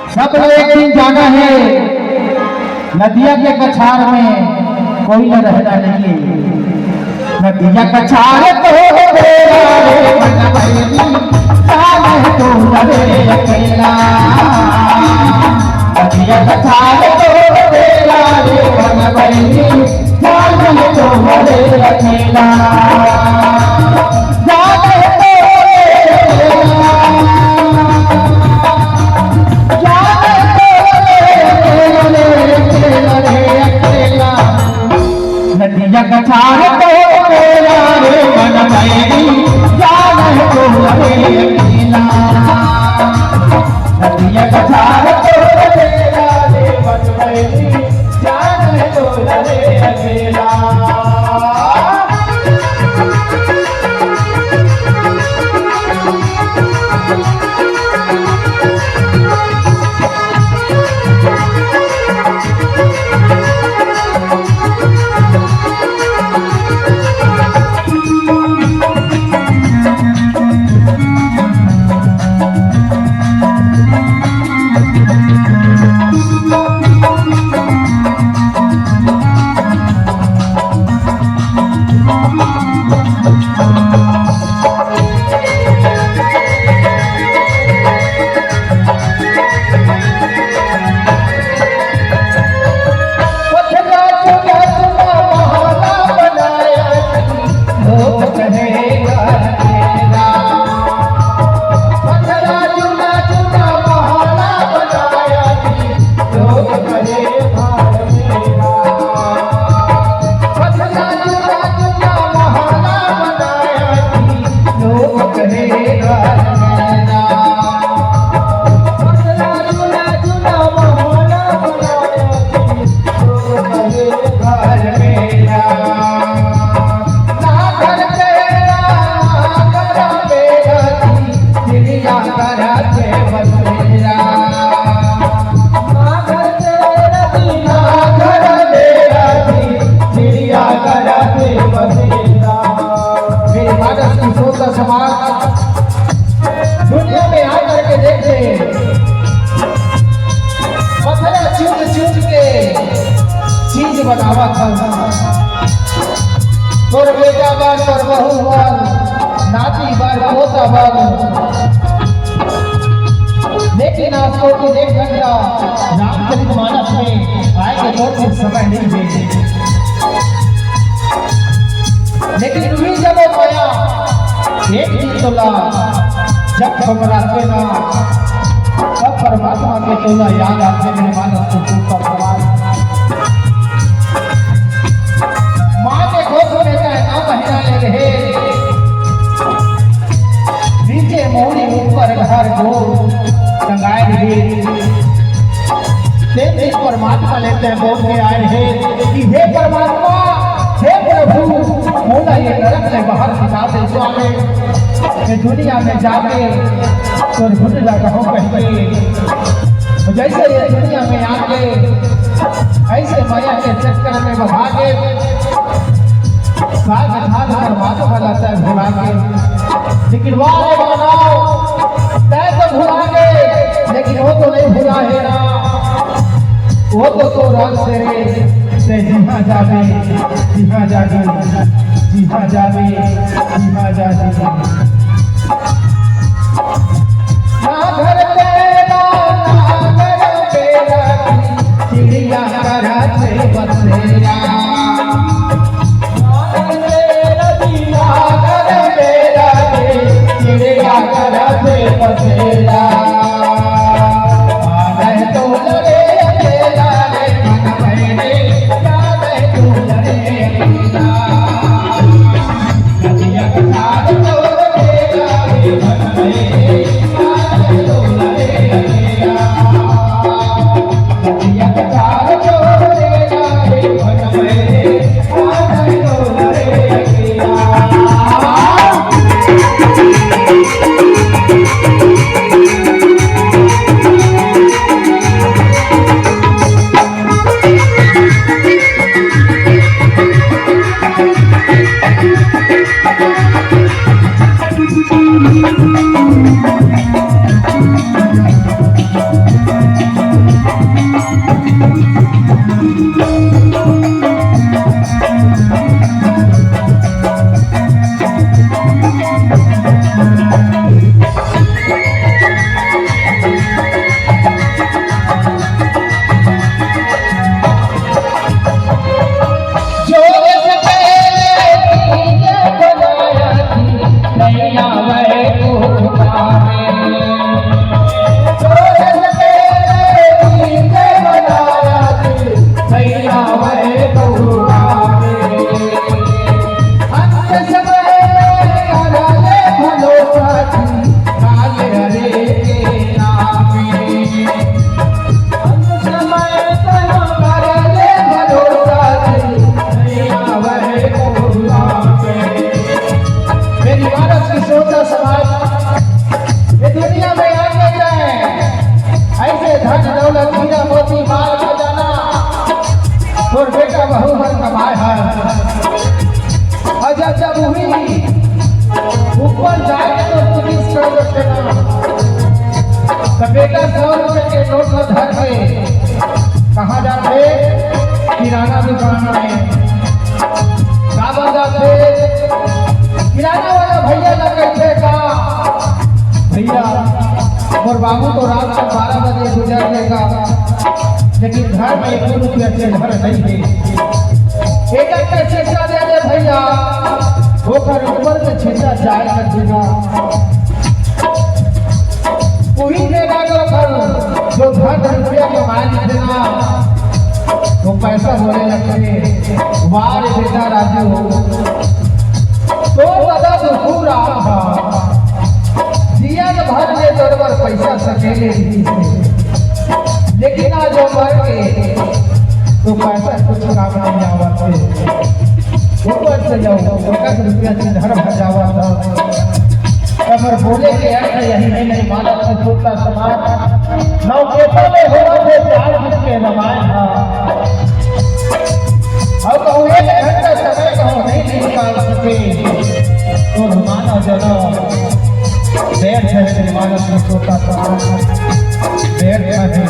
सब लोग एक दिन जाना है नदिया के कछार में, कोई न रहना नहीं। नदिया कछार तो मेरा रे मन भैली, जाने तो रे अकेला। नदिया कछार तो मेरा रे मन भैली, जाने तो रे अकेला। नदिया कछार तो मेरा रे मन भैली, जाने तो रे अकेला। नदिया कछार तो मेरा रे मन भैली, जाने तो रे अकेला। दुनिया में आकर के देखे, पत्थर चूट चूट के चीज बनावा था। तोर बेटा बार, तोर बहू बार, नाती बार, पोता बार, लेकिन आपको तो 1 घंटा रामचरितमानस में आएंगे तो कुछ समय नहीं देंगे। लेकिन तुम्हें जब वो आया एक दिन तोला, जब घबराते ना तब परमात्मा के तोला याद आते मेरे मानस को ऊपर सवाल। माँ के गोद में चाहे 9 महीना ले रहे, नीचे मोड़ी ऊपर घर गोद टंगाए रहे। 3 दिन परमात्मा लेते हैं बोल के आए रहे कि हे परमात्मा, हे प्रभु, मोला ये नरक से बाहर निकाल दे स्वामी। दुनिया में जाके तो घुट लगा हो कहीं, जैसे ये दुनिया में आके ऐसे माया के चक्कर में भागे, साग खाद बर्बाद हो जाता है भुला के। लेकिन वाले बनाओ तय तो भुला गए, लेकिन वो तो नहीं भुला है ना, वो तो रात से जिहा जावे, जिहा जागे, जिहा जावे, जिहा जागे। ना घर तेरा, ना घर तेरा, चिड़िया कराते बसेरा। ना घर तेरा, चिड़िया कराते बसेरा। भैया 100 रुपए के नोट में धर के कहाँ जाते? किराना दुकान में। का जाते? किराना वाला भैया ना कहते का भैया और बाबू तो रात को 12 बजे गुजर देगा, लेकिन घर में 1 रुपया के घर नहीं है। एक छिट्टा दे दे भैया, होकर ऊपर में छिट्टा जाए कर देगा, वही देगा जो धन रुपया कमाए देना। वो पैसा बोले लगते वार बेटा राजू तो दादा तो पूरा दिया तो भर में दरबार पैसा सकेले, लेकिन आज मर के तो पैसा कुछ काम नहीं आवत है। ऊपर से जाओ 1 रुपया से घर भर जावा था। अगर बोले के अर्थ यही नहीं माना तो छोटा समाज नौ पेपर में हो से 4 दिन के रमायण और कहूँ 1 घंटा समय कहूँ नहीं निकाल सके तो माना जनो देर है मानस में छोटा समाज देर है।